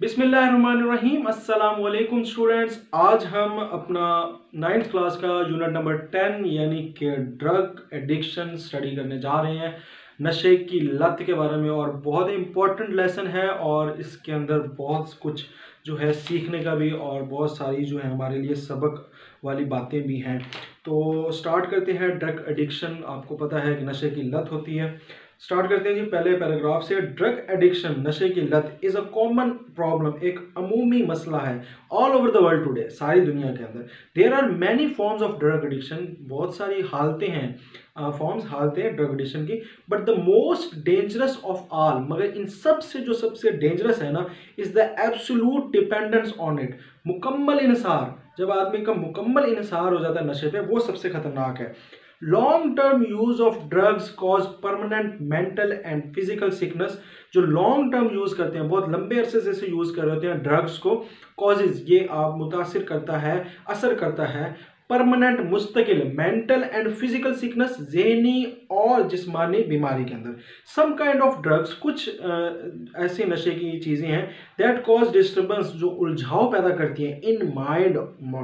बिस्मिल्लाहिर्रहमानिर्रहीम। अस्सलाम वालेकुम स्टूडेंट्स। आज हम अपना 9th क्लास का यूनिट नंबर 10 यानी कि ड्रग एडिक्शन स्टडी करने जा रहे हैं, नशे की लत के बारे में। और बहुत इंपॉर्टेंट लेसन है और इसके अंदर बहुत कुछ जो है सीखने का भी और बहुत सारी जो है हमारे लिए सबक वाली बातें भी हैं। तो स्टार्ट करते हैं। ड्रग एडिक्शन आपको पता है कि नशे की लत होती है। स्टार्ट करते हैं जी पहले पैराग्राफ से। ड्रग एडिक्शन नशे की लत इज़ अ कॉमन प्रॉब्लम, एक अमूमी मसला है all over the world today, सारी दुनिया के अंदर। There are many forms of drug addiction, बहुत सारी हालतें हैं, फॉर्म्स हालतें हैं ड्रग एडिक्शन की। But the most dangerous of all, मगर इन सब से जो सबसे डेंजरस है ना, is the absolute dependence on it. मुकम्मल इन्हिसार, जब आदमी का मुकम्मल इन्हिसार हो जाता है नशे पे, वो सबसे खतरनाक है। Long term use of drugs cause permanent mental and physical sickness. जो लॉन्ग टर्म यूज करते हैं, बहुत लंबे अरसे से यूज कर रहे होते हैं ड्रग्स को, कॉजेज ये आप मुतासिर करता है, असर करता है परमानेंट मुस्तकिल मेंटल एंड फिजिकल सिकनेस, जहनी और जिस्मानी बीमारी के अंदर। सम काइंड ऑफ ड्रग्स, कुछ ऐसे नशे की चीज़ें हैं दैट कॉज डिस्टर्बेंस, जो उलझाव पैदा करती हैं इन माइंड,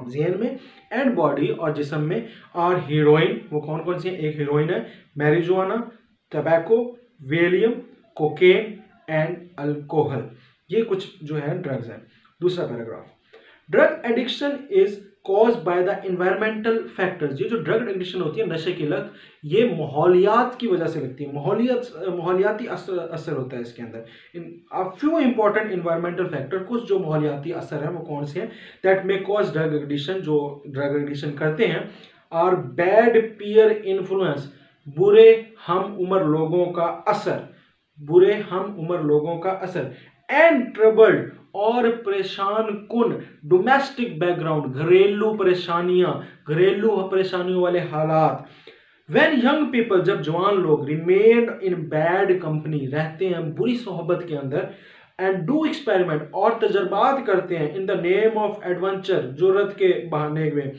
जहन में, एंड बॉडी और जिस्म में। और हीरोइन, वो कौन कौन सी है? एक हीरोइन है, marijuana, tobacco, Valium, cocaine and alcohol. ये कुछ जो है ड्रग्स हैं। दूसरा paragraph. Drug addiction is cause by the environmental factors. ये जो ड्रग एडिक्शन होती है, नशे की लत, ये माहौलियात की वजह से लगती है। माहौलियाती असर होता है इसके अंदर। फ्यू इंपॉर्टेंट इन्वायरमेंटल फैक्टर, कुछ जो माहौलियाती असर है वो कौन से हैं? That may cause drug addiction, जो ड्रग एडिक्शन करते हैं। आर बैड पीयर इन्फ्लुएंस, बुरे हम उम्र लोगों का असर, बुरे हम उम्र लोगों का असर। एंड ट्रबल्ड, और परेशान कुन डोमेस्टिक बैकग्राउंड, घरेलू परेशानियां, घरेलू परेशानियों वाले हालात। वेन यंग पीपल, जब जवान लोग, रिमेन इन बैड कंपनी, रहते हैं बुरी सोहबत के अंदर, एंड डू एक्सपेरिमेंट, और तजर्बात करते हैं, in the name of adventure, जुर्रत के बहाने में,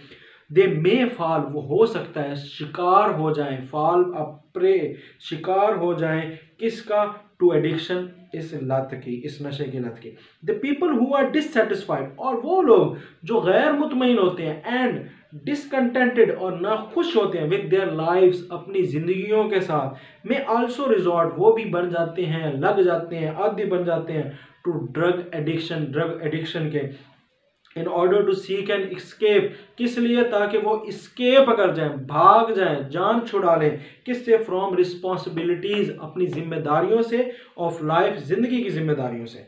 दे मे फॉल, वो हो सकता है शिकार हो जाएं, फॉल अप्रे, शिकार हो जाएं किसका? टू एडिक्शन, इस लत की, इस नशे की लत की। The people who are dissatisfied, और वो लोग जो गैर मुतमईन होते हैं, एंड डिसकंटेंटेड, और नाखुश होते हैं, विद देयर लाइव्स, अपनी जिंदगियों के साथ, में आल्सो रिजॉर्ट, वो भी बन जाते हैं, लग जाते हैं, आदी बन जाते हैं, to drug addiction, drug addiction के। In order to seek an escape, किस लिए? ताकि वो escape कर जाएं, भाग जाएं, जान छुड़ा लें, किससे? फ्रॉम रिस्पॉन्सिबिलिटीज, अपनी जिम्मेदारियों से, ऑफ लाइफ, जिंदगी की जिम्मेदारियों से।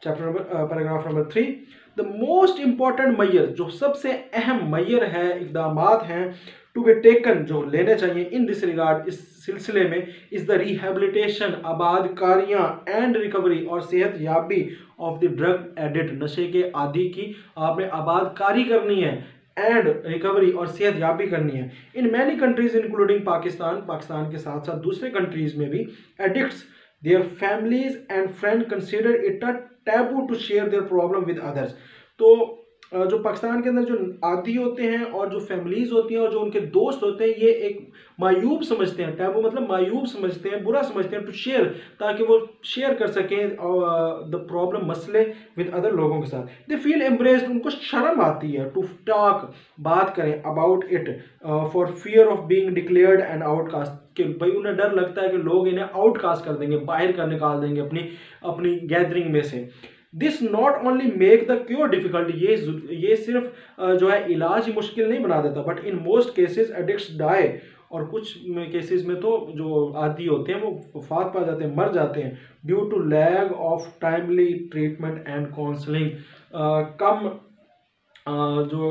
Chapter number paragraph number 3। The most important mayor, जो सबसे अहम मैयर है, इकदामात हैं, टू बी टेकन, जो लेने चाहिए, इन दिस रिगार्ड, इस सिलसिले में, इज द रिहेबिलिटेशन, आबादकारियाँ, एंड रिकवरी, और सेहत याबी, ऑफ द ड्रग एडिक्ट, नशे के आदि की आपने आबादकारी करनी है, एंड रिकवरी, और सेहत याबी करनी है। In many countries including Pakistan, Pakistan के साथ साथ दूसरे कंट्रीज में भी, addicts, their families and friends consider it a taboo to share their problem with others। तो जो पाकिस्तान के अंदर जो आदी होते हैं और जो फैमिलीज होती हैं और जो उनके दोस्त होते हैं, ये एक मायूब समझते हैं, टैबू मतलब मायूब समझते हैं, बुरा समझते हैं, टू शेयर, ताकि वो शेयर कर सकें द प्रॉब्लम, मसले, विद अदर लोगों के साथ। दे फील एम्ब्रेस्ड, उनको शर्म आती है, टू टॉक, बात करें, about it, for fear of being declared and outcast, कि भाई उन्हें डर लगता है कि लोग इन्हें आउटकास्ट कर देंगे, बाहर कर निकाल देंगे अपनी अपनी गैदरिंग में से। This not only make the cure difficult, ये सिर्फ जो है इलाज ही मुश्किल नहीं बना देता, but in most cases addicts die, और कुछ केसेस में तो जो आदी होते हैं वो वफात पा जाते हैं, मर जाते हैं, due to lag of timely treatment and counselling. कम जो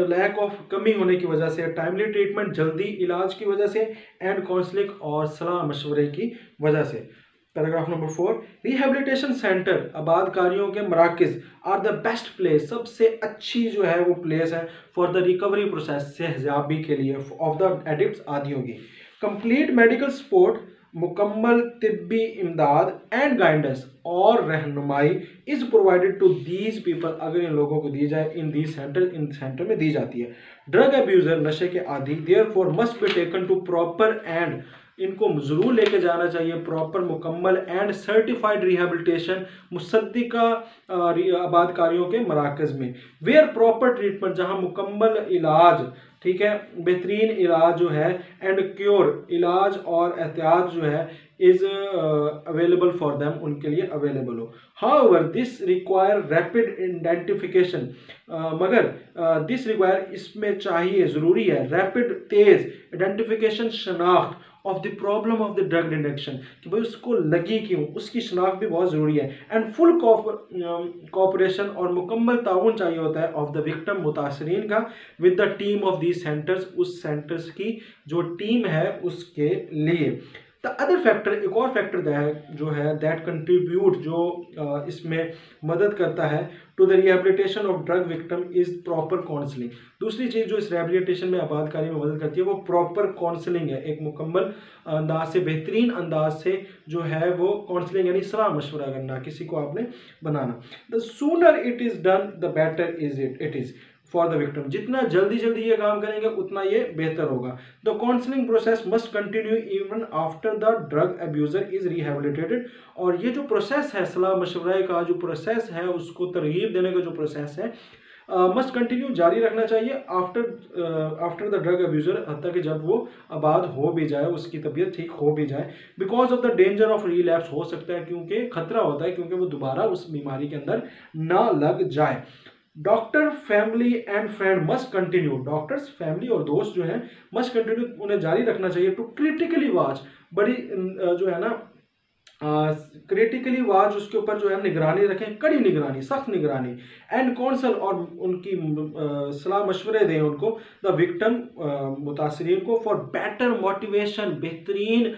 लैक ऑफ कमी होने की वजह से, टाइमली ट्रीटमेंट, जल्दी इलाज की वजह से, एंड काउंसलिंग, और सलाह मशवरे की वजह से। Paragraph number 4। रिहेबिलिटेशन सेंटर, आबादकारियों के मराकज़, आर द बेस्ट प्लेस, सबसे अच्छी जो है वो प्लेस है, फॉर द रिकवरी प्रोसेस, सेहतयाबी के लिए, ऑफ द एडिक्ट्स, आदियों की। कंप्लीट मेडिकल सपोर्ट, मुकम्मल तिब्बी इमदाद एंड गाइडेंस और रहनुमाई is provided to these people, अगर इन लोगों को दी जाए इन सेंटर में दी जाती है। ड्रग अब्यूजर, नशे के आदि, therefore must be taken to proper and, इनको जरूर लेके जाना चाहिए प्रॉपर, मुकम्मल एंड सर्टिफाइड रिहेबिलिटेशन, मुसद्दिका आबादकारियों के मराकज़ में, वेयर प्रॉपर ट्रीटमेंट, जहां मुकम्मल इलाज, ठीक है, बेहतरीन इलाज जो है, एंड क्योर, इलाज और एहतियात जो है, इज अवेलेबल फॉर देम, उनके लिए अवेलेबल हो। However this require rapid identification, मगर दिस रिक्वायर, इसमें चाहिए, ज़रूरी है, रैपिड, तेज़ आइडेंटिफिकेशन, शनाख्त of the problem of the drug addiction, कि भाई उसको लगी क्यों, उसकी शनाख्त भी बहुत ज़रूरी है। एंड फुल कोऑपरेशन, और मुकम्मल ताउन चाहिए होता है, ऑफ द विक्टिम, मुतासरीन का, with the team of these centres, उस सेंटर्स की जो टीम है उसके लिए। द अदर फैक्टर, एक और फैक्टर जो है दैट कंट्रीब्यूट, जो इसमें मदद करता है, to the rehabilitation of drug victim is proper counselling. दूसरी चीज़ जो इस रिहेबिलिटेशन में, आपातकारी में मदद करती है, वो प्रॉपर काउंसलिंग है, एक मुकम्मल अंदाज से, बेहतरीन अंदाज से जो है वो काउंसलिंग, यानी सलाह मशवरा करना, किसी को आपने बनाना। The sooner it is done the better it is for the victim, जितना जल्दी जल्दी ये काम करेंगे उतना ये बेहतर होगा। The counselling process must continue even after the drug abuser is rehabilitated, और ये जो प्रोसेस है, सलाह मशवरे का जो प्रोसेस है, उसको तरगीब देने का जो प्रोसेस है, मस्ट कंटिन्यू, जारी रखना चाहिए, आफ्टर द ड्रग अब्यूजर, हत्ता कि जब वो आबाद हो भी जाए, उसकी तबीयत ठीक हो भी जाए, because of the danger of relapse, हो सकता है क्योंकि खतरा होता है, क्योंकि वो दोबारा उस बीमारी के अंदर ना लग जाए। Doctor, family and friend must continue, doctors, family और दोस्त जो हैं मस्ट कंटिन्यू, उन्हें जारी रखना चाहिए, टू क्रिटिकली वॉच, बड़ी जो है ना क्रिटिकली वॉच, उसके ऊपर जो है निगरानी रखें, कड़ी निगरानी, सख्त निगरानी, एंड काउंसल, और उनकी सलाह मशवरे दें उनको, द विक्टिम, मुतासरीन को, फॉर बेटर मोटिवेशन, बेहतरीन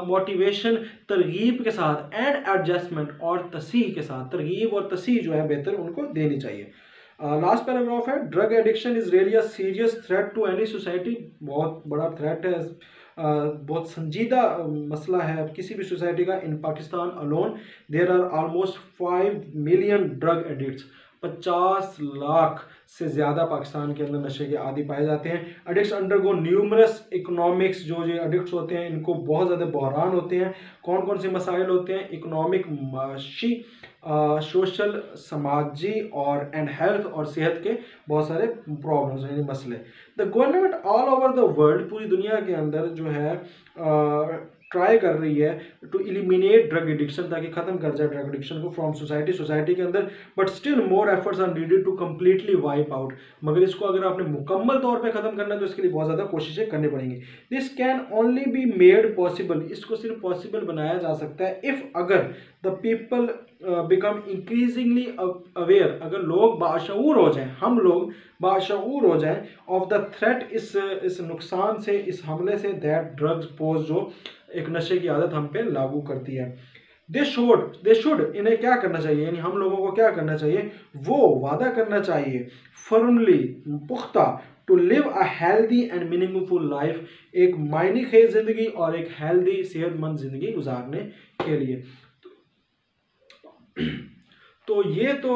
मोटिवेशन, तरगीब के साथ, एंड एडजस्टमेंट, और तसीह के साथ, तरगीब और तसीह जो है बेहतर उनको देनी चाहिए। लास्ट पैराग्राफ है, drug addiction is really a serious threat to any society, बहुत बड़ा थ्रेट है, बहुत संजीदा मसला है किसी भी सोसाइटी का। In Pakistan alone there are almost 5 million drug addicts, 50 lakh से ज़्यादा पाकिस्तान के अंदर नशे के आदी पाए जाते हैं। एडिक्ट्स अंडरगो न्यूमरस इकोनॉमिक्स, जो एडिक्ट्स होते हैं इनको बहुत ज़्यादा बहरान होते हैं। कौन कौन से मसाइल होते हैं? इकोनॉमिक, माशी, सोशल, समाजी और एंड हेल्थ और सेहत के बहुत सारे प्रॉब्लम्स यानी मसले। The government all over the world, पूरी दुनिया के अंदर जो है ट्राई कर रही है टू एलिमिनेट ड्रग एडिक्शन, ताकि ख़त्म कर जाए ड्रग एडिक्शन को फ्रॉम सोसाइटी के अंदर। But still more efforts are needed to completely wipe out, मगर इसको अगर आपने मुकम्मल तौर पे ख़त्म करना है तो इसके लिए बहुत ज़्यादा कोशिशें करनी पड़ेंगी। This can only be made possible, इसको सिर्फ पॉसिबल बनाया जा सकता है इफ़, अगर the people become increasingly aware, अगर लोग बाशऊर हो जाएं, हम लोग बाशऊर हो जाएं, ऑफ द थ्रेट, इस नुकसान से, इस हमले से, दैट ड्रग्स पोज, जो एक नशे की आदत हम पे लागू करती है। दे शुड, इन्हें क्या करना चाहिए, यानी हम लोगों को क्या करना चाहिए, वो वादा करना चाहिए, फर्मली, पुख्ता, to live a healthy and meaningful life, एक मायने खेज जिंदगी और एक हेल्दी सेहतमंद जिंदगी गुजारने के लिए। तो ये तो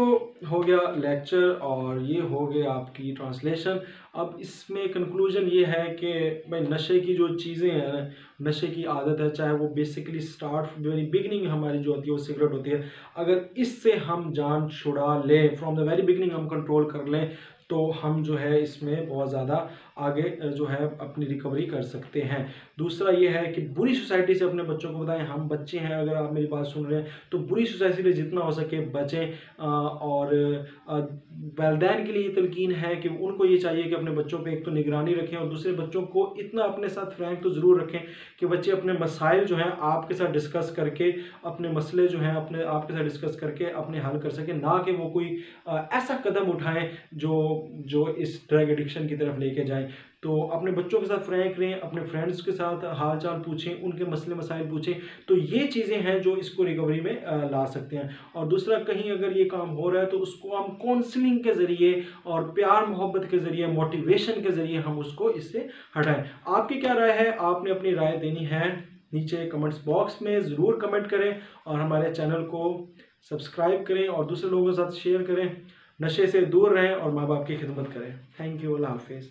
हो गया लेक्चर और ये हो गया आपकी ट्रांसलेशन। अब इसमें कंक्लूजन ये है कि भाई नशे की जो चीज़ें हैं, नशे की आदत है, चाहे वो बेसिकली स्टार्ट वेरी बिगनिंग हमारी जो होती है वो सिगरेट होती है, अगर इससे हम जान छुड़ा लें, फ्रॉम द वेरी बिगनिंग हम कंट्रोल कर लें, तो हम जो है इसमें बहुत ज़्यादा आगे जो है अपनी रिकवरी कर सकते हैं। दूसरा ये है कि बुरी सोसाइटी से अपने बच्चों को बताएं, हम बच्चे हैं, अगर आप मेरी बात सुन रहे हैं तो बुरी सोसाइटी से जितना हो सके बचें। और वालिदैन के लिए तलकीन है कि उनको ये चाहिए कि अपने बच्चों पे एक तो निगरानी रखें और दूसरे बच्चों को इतना अपने साथ फ्रैंक तो ज़रूर रखें कि बच्चे अपने मसाइल जो हैं आपके साथ डिस्कस करके, अपने मसले जो हैं अपने आपके साथ डिस्कस करके अपने हल कर सकें, ना कि वो कोई ऐसा कदम उठाएं जो इस ड्रग एडिक्शन की तरफ लेके जाएं। तो अपने बच्चों के साथ फ्रैंक रहें, अपने फ्रेंड्स के साथ हाल चाल पूछें, उनके मसले मसाइल पूछें। तो ये चीज़ें हैं जो इसको रिकवरी में ला सकते हैं। और दूसरा, कहीं अगर ये काम हो रहा है तो उसको हम काउंसलिंग के ज़रिए और प्यार मोहब्बत के ज़रिए, मोटिवेशन के ज़रिए हम उसको इससे हटाएं। आपकी क्या राय है? आपने अपनी राय देनी है, नीचे कमेंट्स बॉक्स में ज़रूर कमेंट करें और हमारे चैनल को सब्सक्राइब करें और दूसरे लोगों के साथ शेयर करें। नशे से दूर रहें और माँ बाप की खिदमत करें। Thank you. अल्लाह हाफिज़।